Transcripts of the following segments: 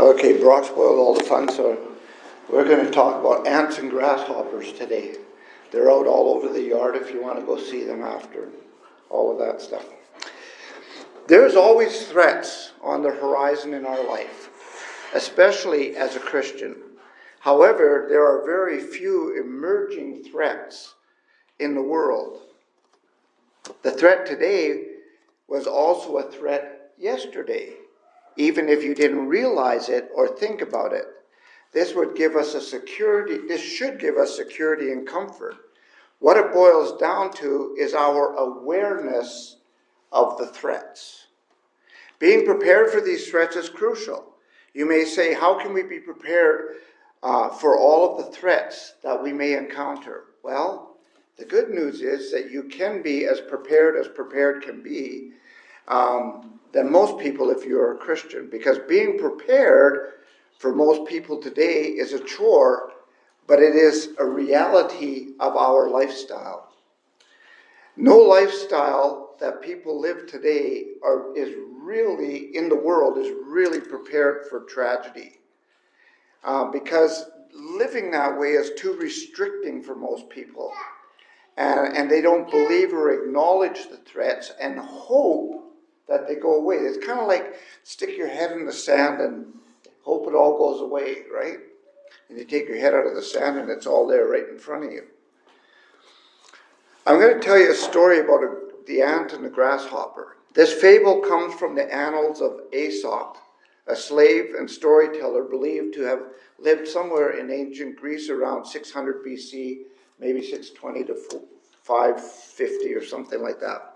Okay, Brock spoiled all the fun, so we're going to talk about ants and grasshoppers today. They're out all over the yard if you want to go see them after, all of that stuff. There's always threats on the horizon in our life, especially as a Christian. However, there are very few emerging threats in the world. The threat today was also a threat yesterday, even if you didn't realize it or think about it. This would give us this should give us security and comfort. What it boils down to is our awareness of the threats. Being prepared for these threats is crucial. You may say, how can we be prepared for all of the threats that we may encounter? Well, the good news is that you can be as prepared can be, than most people if you're a Christian, because being prepared for most people today is a chore, but it is a reality of our lifestyle. No lifestyle that people live today is really prepared for tragedy, because living that way is too restricting for most people, and they don't believe or acknowledge the threats and hope that they go away. It's kind of like stick your head in the sand and hope it all goes away, right? And you take your head out of the sand and it's all there right in front of you. I'm going to tell you a story about the ant and the grasshopper. This fable comes from the annals of Aesop, a slave and storyteller believed to have lived somewhere in ancient Greece around 600 BC, maybe 620 to 550 or something like that.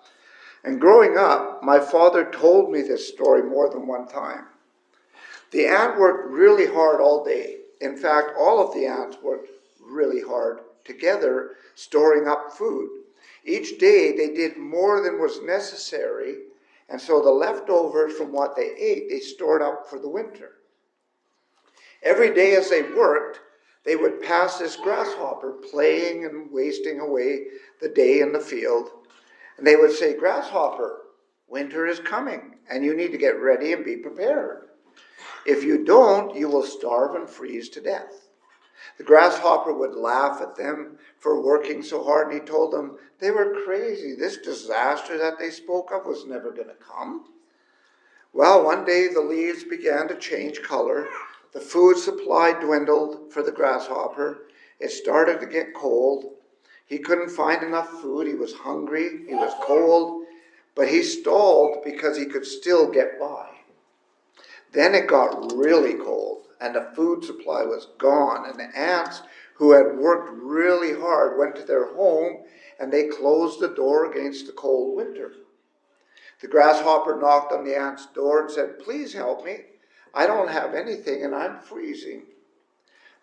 And growing up, my father told me this story more than one time. The ant worked really hard all day. In fact, all of the ants worked really hard together, storing up food. Each day, they did more than was necessary, and so the leftovers from what they ate, they stored up for the winter. Every day as they worked, they would pass this grasshopper, playing and wasting away the day in the field. And they would say, "Grasshopper, winter is coming, and you need to get ready and be prepared. If you don't, you will starve and freeze to death." The grasshopper would laugh at them for working so hard, and he told them they were crazy. This disaster that they spoke of was never going to come. Well, one day the leaves began to change color. The food supply dwindled for the grasshopper. It started to get cold. He couldn't find enough food. He was hungry. He was cold. But he stalled because he could still get by. Then it got really cold, and the food supply was gone. And the ants, who had worked really hard, went to their home, and they closed the door against the cold winter. The grasshopper knocked on the ant's door and said, "Please help me. I don't have anything, and I'm freezing."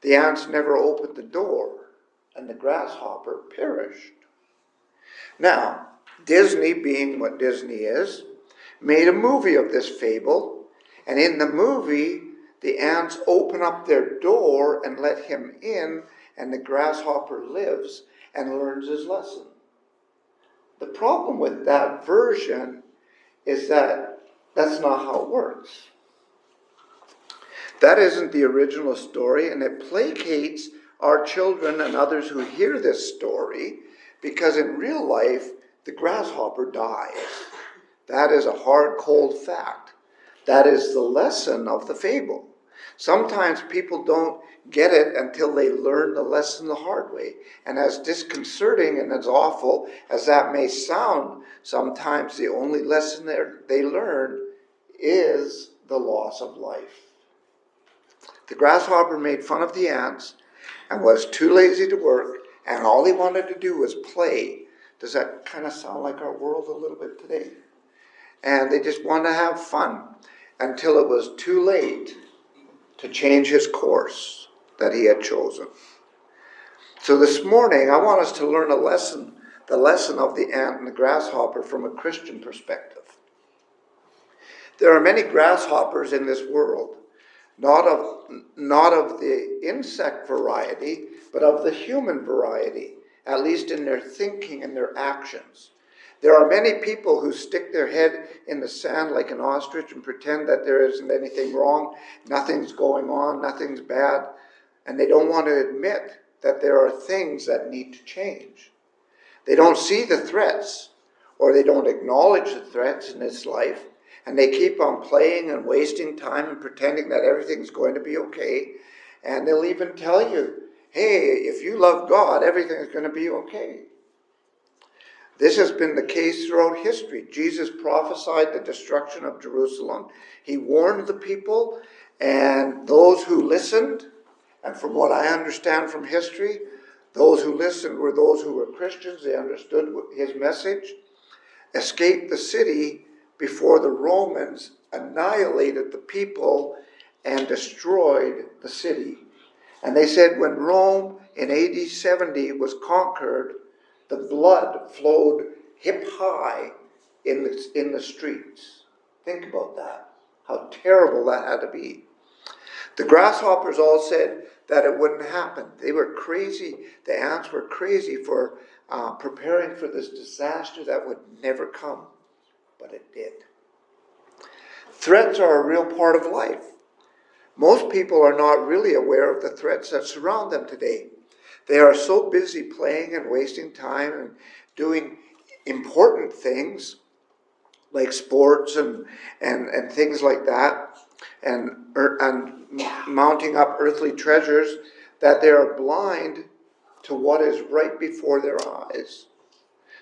The ants never opened the door, and the grasshopper perished. Now, Disney, being what Disney is, made a movie of this fable, and in the movie, the ants open up their door and let him in, and the grasshopper lives and learns his lesson. The problem with that version is that that's not how it works. That isn't the original story, and it placates our children and others who hear this story, because in real life, the grasshopper dies. That is a hard, cold fact. That is the lesson of the fable. Sometimes people don't get it until they learn the lesson the hard way. And as disconcerting and as awful as that may sound, sometimes the only lesson they learn is the loss of life. The grasshopper made fun of the ants and was too lazy to work, and all he wanted to do was play. Does that kind of sound like our world a little bit today? And they just wanted to have fun until it was too late to change his course that he had chosen. So this morning, I want us to learn the lesson of the ant and the grasshopper from a Christian perspective. There are many grasshoppers in this world, not of the insect variety, but of the human variety, at least in their thinking and their actions. There are many people who stick their head in the sand like an ostrich and pretend that there isn't anything wrong, nothing's going on, nothing's bad, and they don't want to admit that there are things that need to change. They don't see the threats, or they don't acknowledge the threats in this life, and they keep on playing and wasting time and pretending that everything's going to be okay, and they'll even tell you, hey, if you love God, everything's going to be okay. This has been the case throughout history. Jesus prophesied the destruction of Jerusalem. He warned the people, and those who listened, and from what I understand from history, those who listened were those who were Christians. They understood his message, escaped the city before the Romans annihilated the people and destroyed the city. And they said when Rome in AD 70 was conquered, the blood flowed hip high in the streets. Think about that. How terrible that had to be. The grasshoppers all said that it wouldn't happen. They were crazy. The ants were crazy for preparing for this disaster that would never come. But it did. Threats are a real part of life. Most people are not really aware of the threats that surround them today. They are so busy playing and wasting time and doing important things like sports and things like that, and mounting up earthly treasures, that they are blind to what is right before their eyes.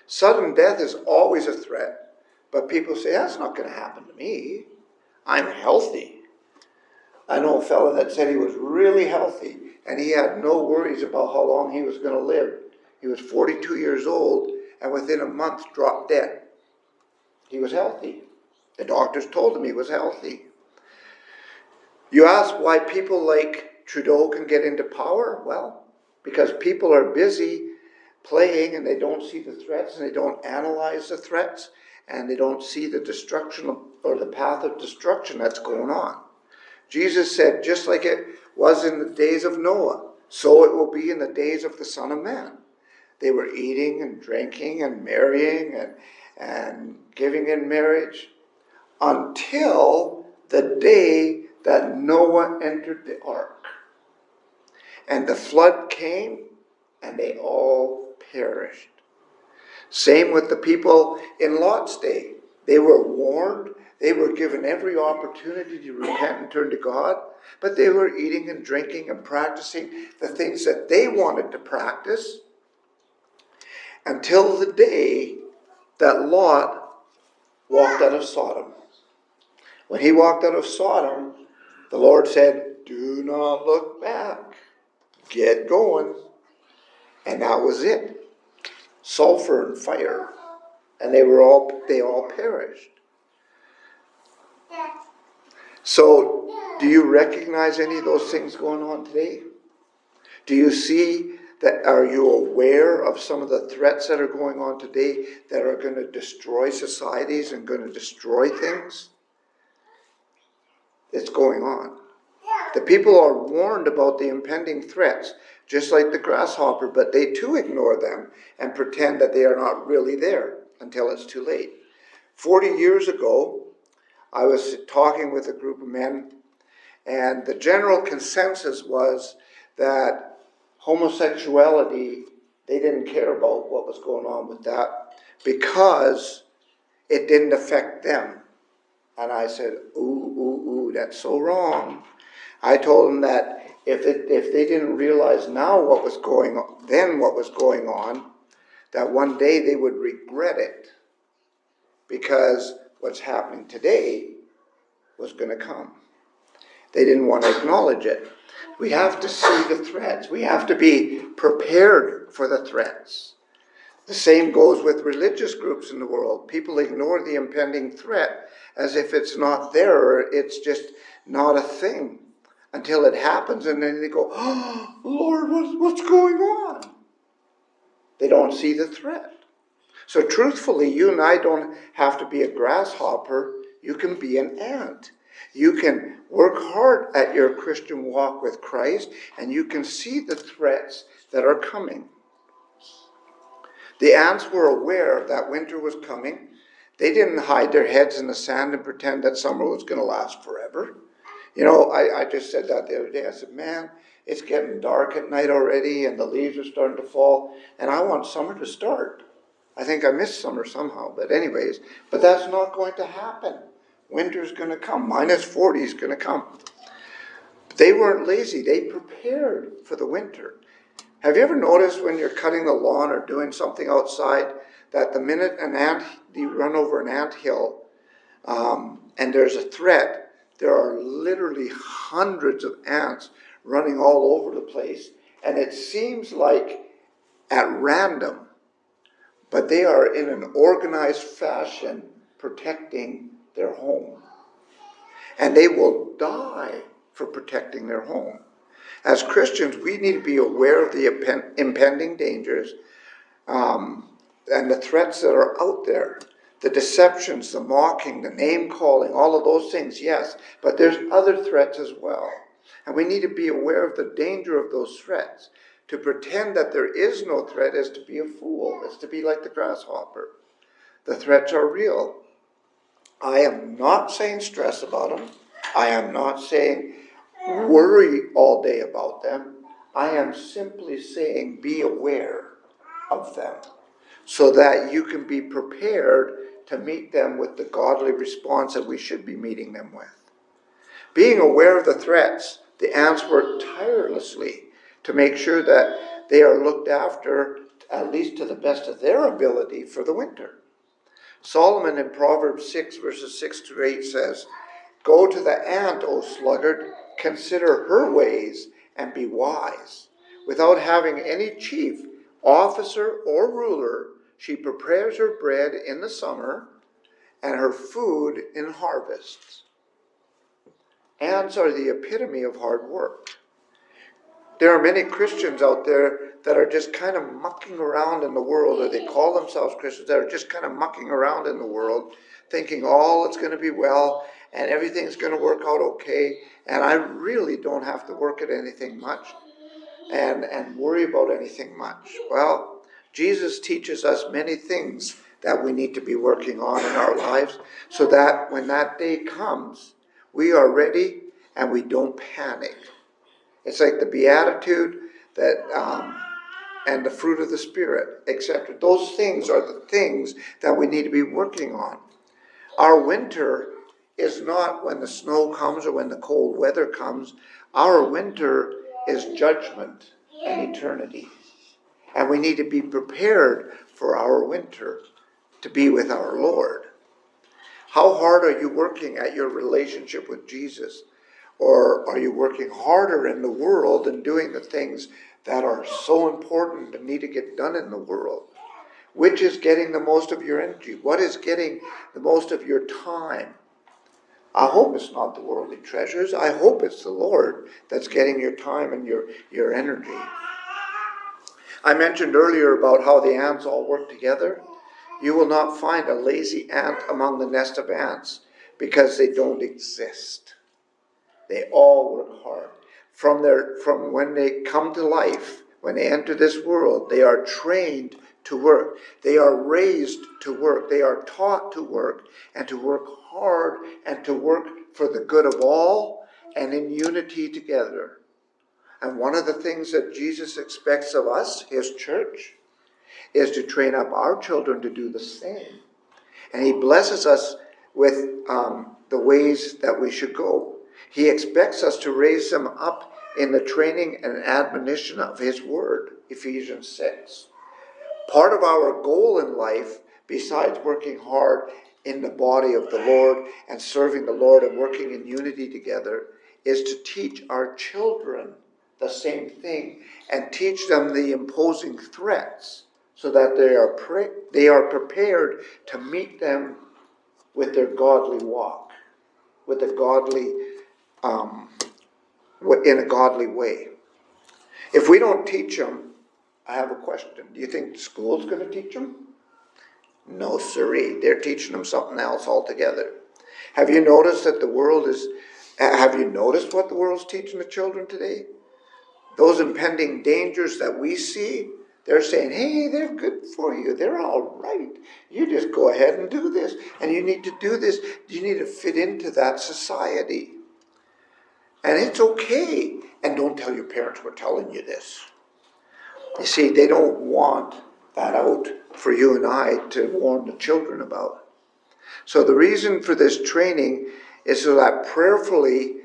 Sudden death is always a threat, but people say, that's not going to happen to me. I'm healthy. I know a fellow that said he was really healthy, and he had no worries about how long he was going to live. He was 42 years old, and within a month dropped dead. He was healthy. The doctors told him he was healthy. You ask why people like Trudeau can get into power? Well, because people are busy playing and they don't see the threats and they don't analyze the threats and they don't see the destruction or the path of destruction that's going on. Jesus said, just like it was in the days of Noah, so it will be in the days of the Son of Man. They were eating and drinking and marrying and giving in marriage until the day that Noah entered the ark. And the flood came and they all perished. Same with the people in Lot's day. They were warned. They were given every opportunity to repent and turn to God, but they were eating and drinking and practicing the things that they wanted to practice until the day that Lot walked out of Sodom. When he walked out of Sodom, the Lord said, do not look back. Get going. And that was it. Sulfur and fire. And they all perished. So, do you recognize any of those things going on today? Do you see that? Are you aware of some of the threats that are going on today that are going to destroy societies and going to destroy things? It's going on. The people are warned about the impending threats, just like the grasshopper, but they too ignore them and pretend that they are not really there until it's too late. 40 years ago, I was talking with a group of men, and the general consensus was that homosexuality, they didn't care about what was going on with that because it didn't affect them. And I said, ooh, that's so wrong. I told them that if they didn't realize now what was going on, then what was going on, that one day they would regret it because what's happening today was going to come. They didn't want to acknowledge it. We have to see the threats. We have to be prepared for the threats. The same goes with religious groups in the world. People ignore the impending threat as if it's not there or it's just not a thing until it happens, and then they go, oh, Lord, what's going on? They don't see the threat. So truthfully, you and I don't have to be a grasshopper. You can be an ant. You can work hard at your Christian walk with Christ, and you can see the threats that are coming. The ants were aware that winter was coming. They didn't hide their heads in the sand and pretend that summer was going to last forever. You know, I just said that the other day. I said, man, it's getting dark at night already and the leaves are starting to fall, and I want summer to start. I think I missed summer somehow, but anyways, but that's not going to happen. Winter's going to come. Minus 40 is going to come. They weren't lazy. They prepared for the winter. Have you ever noticed when you're cutting the lawn or doing something outside that the minute you run over an ant hill and there's a threat, there are literally hundreds of ants running all over the place, and it seems like at random, but they are in an organized fashion protecting their home. And they will die for protecting their home. As Christians, we need to be aware of the impending dangers and the threats that are out there. The deceptions, the mocking, the name-calling, all of those things, yes. But there's other threats as well. And we need to be aware of the danger of those threats. To pretend that there is no threat is to be a fool. It's to be like the grasshopper. The threats are real. I am not saying stress about them. I am not saying worry all day about them. I am simply saying be aware of them so that you can be prepared to meet them with the godly response that we should be meeting them with. Being aware of the threats, the ants work tirelessly to make sure that they are looked after, at least to the best of their ability, for the winter. Solomon in Proverbs 6, verses 6 to 8 says, "Go to the ant, O sluggard, consider her ways and be wise. Without having any chief, officer, or ruler, she prepares her bread in the summer and her food in harvests." Ants are the epitome of hard work. There are many Christians out there that are just kind of mucking around in the world, or they call themselves Christians, that are just kind of mucking around in the world, thinking all it's going to be well and everything's going to work out okay, and I really don't have to work at anything much and worry about anything much. Well, Jesus teaches us many things that we need to be working on in our lives so that when that day comes, we are ready and we don't panic. It's like the beatitude that and the fruit of the Spirit, etc. Those things are the things that we need to be working on. Our winter is not when the snow comes or when the cold weather comes. Our winter is judgment and eternity. And we need to be prepared for our winter to be with our Lord. How hard are you working at your relationship with Jesus? Or are you working harder in the world and doing the things that are so important and need to get done in the world? Which is getting the most of your energy? What is getting the most of your time? I hope it's not the worldly treasures. I hope it's the Lord that's getting your time and your energy. I mentioned earlier about how the ants all work together. You will not find a lazy ant among the nest of ants because they don't exist. They all work hard. From when they come to life, when they enter this world, they are trained to work. They are raised to work. They are taught to work and to work hard and to work for the good of all and in unity together. And one of the things that Jesus expects of us, his church, is to train up our children to do the same. And he blesses us with the ways that we should go. He expects us to raise them up in the training and admonition of his word, Ephesians 6. Part of our goal in life, besides working hard in the body of the Lord and serving the Lord and working in unity together, is to teach our children the same thing and teach them the imposing threats so that they are prepared to meet them with their godly walk, with a godly, in a godly way. If we don't teach them, I have a question. Do you think school's going to teach them? No, siree. They're teaching them something else altogether. Have you noticed that have you noticed what the world's teaching the children today? Those impending dangers that we see, They're saying, hey, they're good for you. They're all right. You just go ahead and do this. And you need to do this. You need to fit into that society. And it's okay. And don't tell your parents we're telling you this. You see, they don't want that out for you and I to warn the children about. So the reason for this training is so that prayerfully,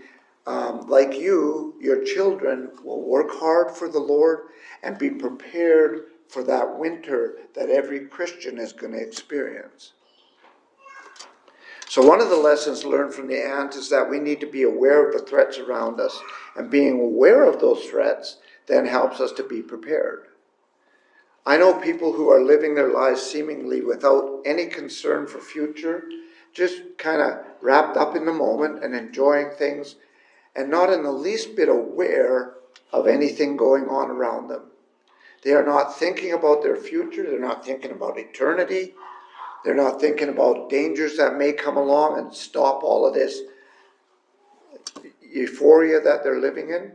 like you, your children will work hard for the Lord and be prepared for that winter that every Christian is going to experience. So one of the lessons learned from the ant is that we need to be aware of the threats around us, and being aware of those threats then helps us to be prepared. I know people who are living their lives seemingly without any concern for future, just kind of wrapped up in the moment and enjoying things, and not in the least bit aware of anything going on around them. They are not thinking about their future. They're not thinking about eternity. They're not thinking about dangers that may come along and stop all of this euphoria that they're living in.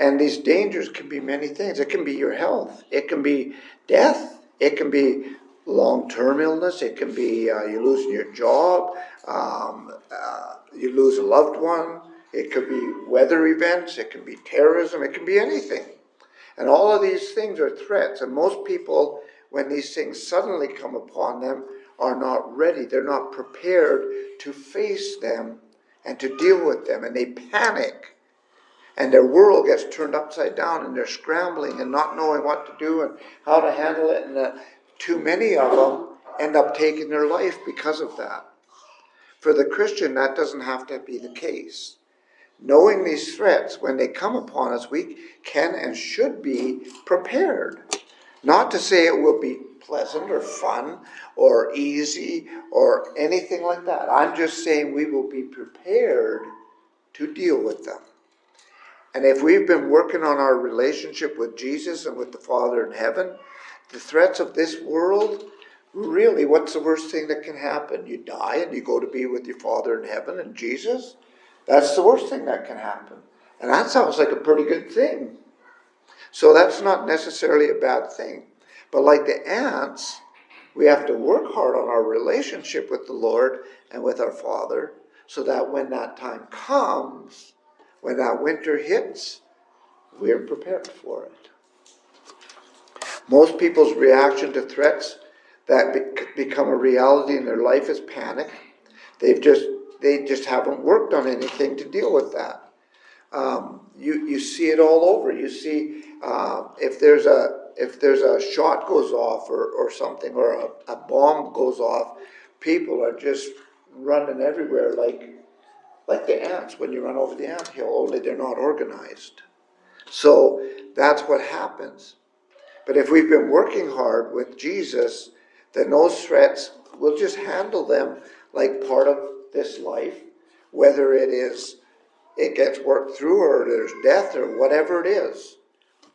And these dangers can be many things. It can be your health. It can be death. It can be long-term illness. It can be you losing your job. You lose a loved one. It could be weather events. It can be terrorism. It can be anything. And all of these things are threats. And most people, when these things suddenly come upon them, are not ready. They're not prepared to face them and to deal with them. And they panic. And their world gets turned upside down, and they're scrambling and not knowing what to do and how to handle it. And too many of them end up taking their life because of that. For the Christian, that doesn't have to be the case. Knowing these threats, when they come upon us, we can and should be prepared. Not to say it will be pleasant or fun or easy or anything like that. I'm just saying we will be prepared to deal with them. And if we've been working on our relationship with Jesus and with the Father in heaven, the threats of this world, really, what's the worst thing that can happen? You die and you go to be with your Father in heaven and Jesus? That's the worst thing that can happen. And that sounds like a pretty good thing. So that's not necessarily a bad thing. But like the ants, we have to work hard on our relationship with the Lord and with our Father, so that when that time comes, when that winter hits, we're prepared for it. Most people's reaction to threats that become a reality in their life is panic. They just haven't worked on anything to deal with that. You see it all over. You see if there's a shot goes off or something, or a bomb goes off, people are just running everywhere like the ants when you run over the anthill, only they're not organized. So that's what happens. But if we've been working hard with Jesus, then those threats, we'll just handle them like part of this life, whether it gets worked through or there's death or whatever it is.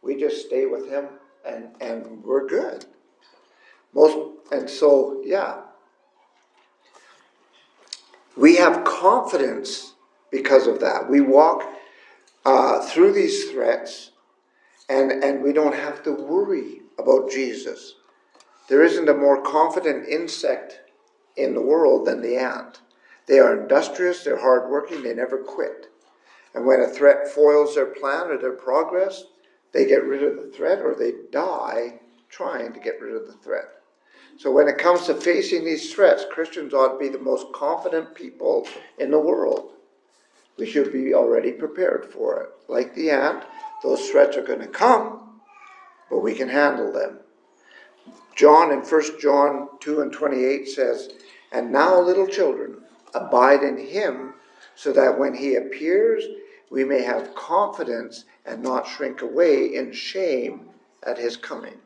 We just stay with him and we're good. We have confidence because of that. We walk through these threats and we don't have to worry about Jesus. There isn't a more confident insect in the world than the ant. They are industrious, they're hardworking, they never quit. And when a threat foils their plan or their progress, they get rid of the threat or they die trying to get rid of the threat. So when it comes to facing these threats, Christians ought to be the most confident people in the world. We should be already prepared for it. Like the ant, those threats are going to come, but we can handle them. John in 1 John 2:28 says, "And now, little children, abide in him, so that when he appears, we may have confidence and not shrink away in shame at his coming."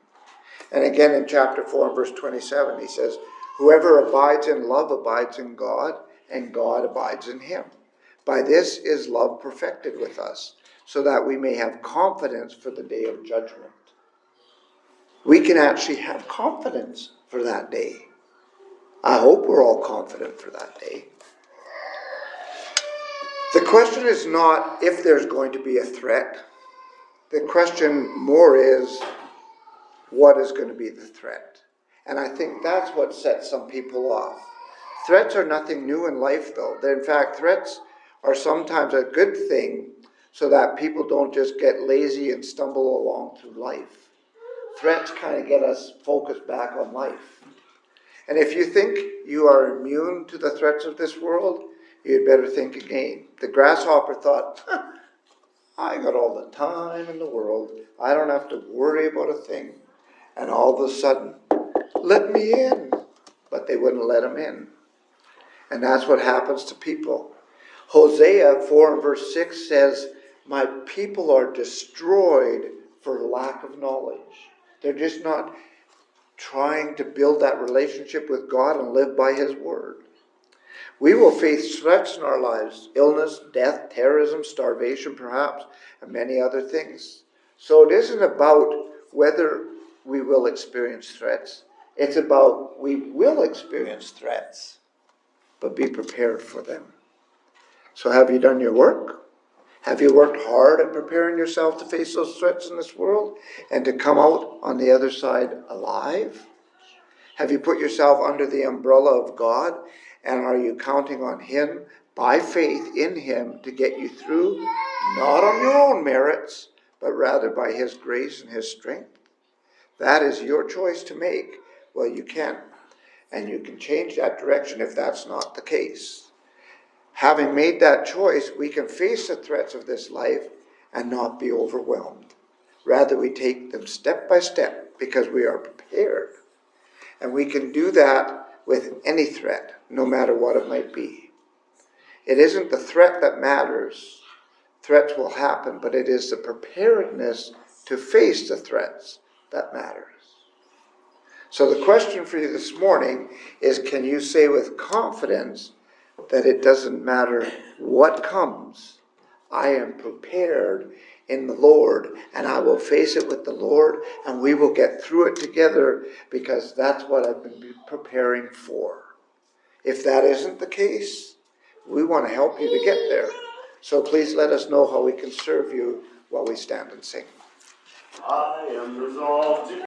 And again in chapter 4 and verse 27, he says, "Whoever abides in love abides in God, and God abides in him. By this is love perfected with us, so that we may have confidence for the day of judgment." We can actually have confidence for that day. I hope we're all confident for that day. The question is not if there's going to be a threat. The question more is, what is going to be the threat. And I think that's what sets some people off. Threats are nothing new in life, though. In fact, threats are sometimes a good thing so that people don't just get lazy and stumble along through life. Threats kind of get us focused back on life. And if you think you are immune to the threats of this world, you'd better think again. The grasshopper thought, I got all the time in the world. I don't have to worry about a thing. And all of a sudden, let me in. But they wouldn't let him in. And that's what happens to people. Hosea 4 and verse 6 says, my people are destroyed for lack of knowledge. They're just not trying to build that relationship with God and live by his word. We will face threats in our lives, illness, death, terrorism, starvation perhaps, and many other things. So it isn't about whether we will experience threats. It's about we will experience threats, but be prepared for them. So have you done your work? Have you worked hard at preparing yourself to face those threats in this world and to come out on the other side alive? Have you put yourself under the umbrella of God, and are you counting on him by faith in him to get you through, not on your own merits, but rather by his grace and his strength? That is your choice to make. Well, you can, and you can change that direction if that's not the case. Having made that choice, we can face the threats of this life and not be overwhelmed. Rather, we take them step by step because we are prepared. And we can do that with any threat, no matter what it might be. It isn't the threat that matters. Threats will happen, but it is the preparedness to face the threats that matters. So the question for you this morning is, can you say with confidence that it doesn't matter what comes, I am prepared in the Lord, and I will face it with the Lord, and we will get through it together because that's what I've been preparing for. If that isn't the case, we want to help you to get there. So please let us know how we can serve you while we stand and sing. I am resolved to